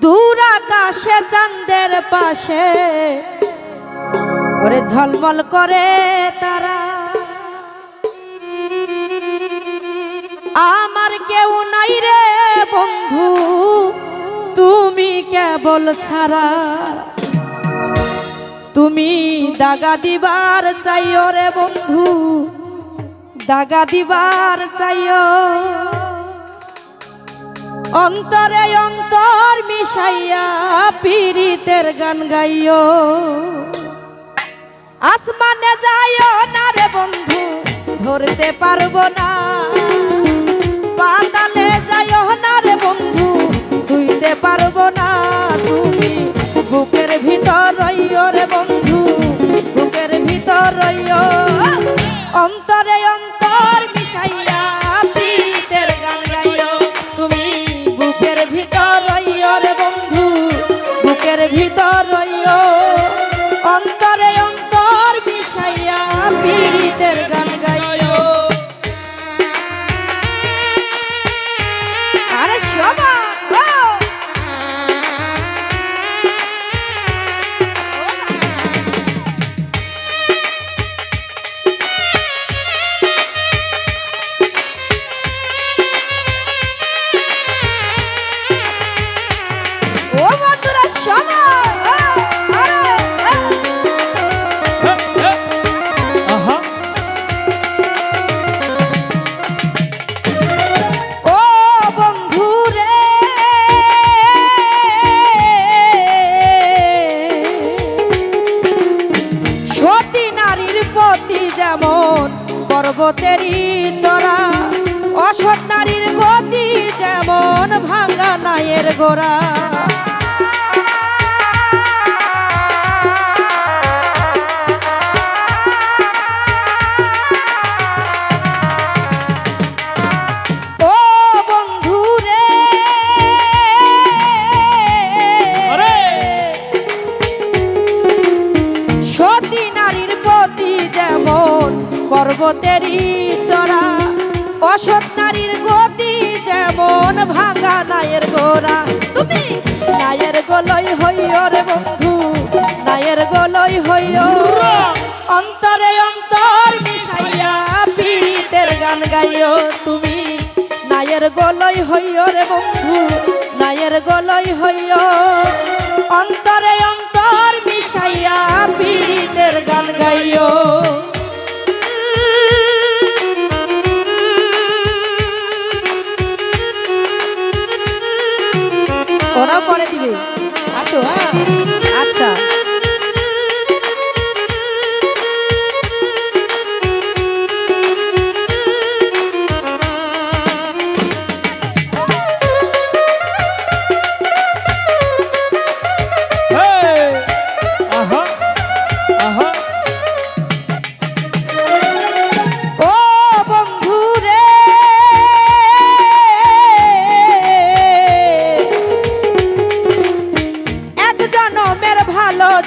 দূর আকাশে চাঁদের পাশে ওরে ঝলমল করে তারা, আমার কেউ নাই রে বন্ধু তুমি কেবল ছাড়া। তুমি দাগা দিবার চাইও রে বন্ধু, দাগা দিবার চাইও, অন্তরে অন্তর মিশাইয়া পীড়িতের গান গাইও। আসমানে যাইও না রে বন্ধু ধরতে পারবো না, পাতালে যাইও না রে বন্ধু ছুঁইতে পারবো না। তুমি বুকের ভিতর রইও রে বন্ধু, বুকের ভিতর রইও, অন্তরে অন্তর মিশাইয়া পীড়িতের গান গাইও। তুমি বুকের ভিতর রইও রে বন্ধু, বুকের ভিতর রইও, অন্তরে অন্তর মিশাইয়া পীড়িতের গান গাইও। আরে শোভা পর্বতেরই চড়া, অসৎ নারীর গতি যেমন ভাঙা নায়ের গোড়া। ও বন্ধু রে সতী নারীর প্রতি যেমন পর্বতেরই চড়া, অসৎ নারীর গতি যেমন ভাঙা নায়ের গোড়া। তুমি নায়ের গলই হইও রে বন্ধু, নায়ের গলই হইও, অন্তরে অন্তর মিশাইয়া পীড়িতের গান গাইও। তুমি নায়ের গলই হইও রে বন্ধু, নায়ের গলই হইও, অন্তরে অন্তর মিশাইয়া পীড়িতের গান গাইও। ওরাও করে দিবে, আসো। হ্যাঁ আচ্ছা,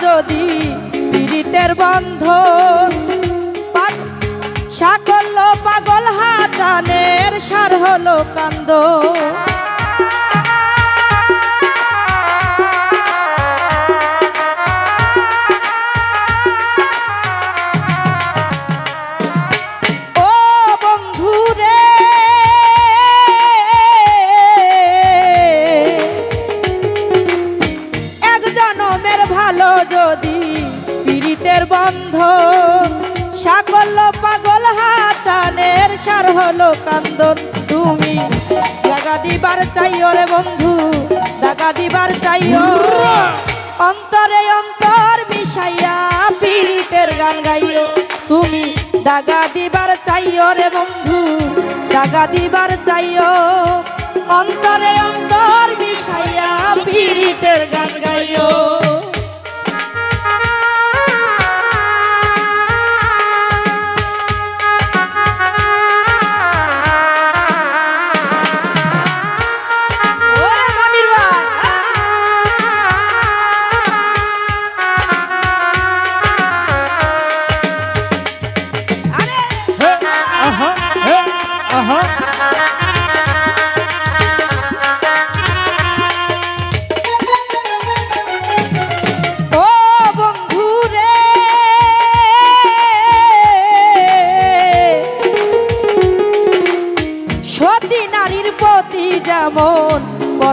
যদি পীড়িতের বন্ধন সাকল্য পাগল হাজানের সার হলো কান্দ। ও বন্ধু রে এক জনমের ভালো যদি পীড়িতের বন্ধন সাকল্য পাগল হাজানের সার হলো কান্দন। তুমি দাগা দিবার চাইও রে বন্ধু, দাগা দিবার চাইও, অন্তরে অন্তর মিশাইয়া পীড়িতের গান গাইও। তুমি দাগা দিবার চাইও রে বন্ধু, দাগা দিবার চাইও, অন্তরে অন্তর মিশাইয়া পীড়িতের গান গাইও।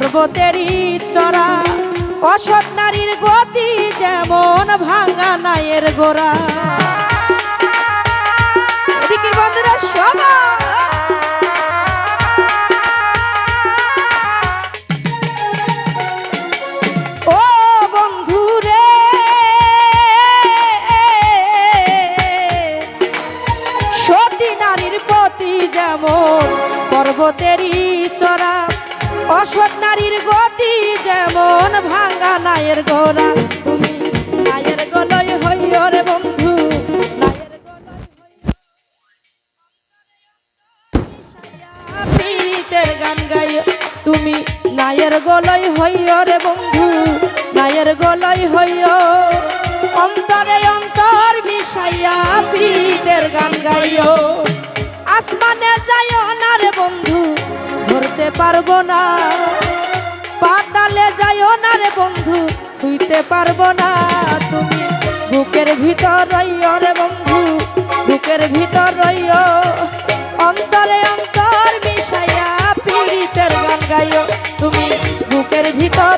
পর্বতেরই চড়া, অসৎ নারীর গতি যেমন ভাঙা নায়ের গোড়া। এদিকে বন্ধুরা সবাই ও বন্ধু রে, সতী নারীর প্রতি যেমন পর্বতেরই চড়া, অসৎ নারীর গতি যেমন ভাঙা নায়ের গোড়া। তুমি নায়ের গলয় হইও রে বন্ধু, পীড়িতের গান গাইও। তুমি নায়ের গলয় হইও রে বন্ধু, নায়ের গলয় হইও। অন্তরে অন্তর মিশাইয়া পীড়িতের গান গাইও। আসমানে যাইও না রে বন্ধু, ধরতে পারবো না। পাতালে যাইও না রে বন্ধু, ছুঁইতে পারবো না। তুমি বুকের ভিতর রইও রে বন্ধু, বুকের ভিতর রইও। অন্তরে অন্তর মিশাইয়া পীড়িতের গান গাইও। তুমি বুকের ভিতর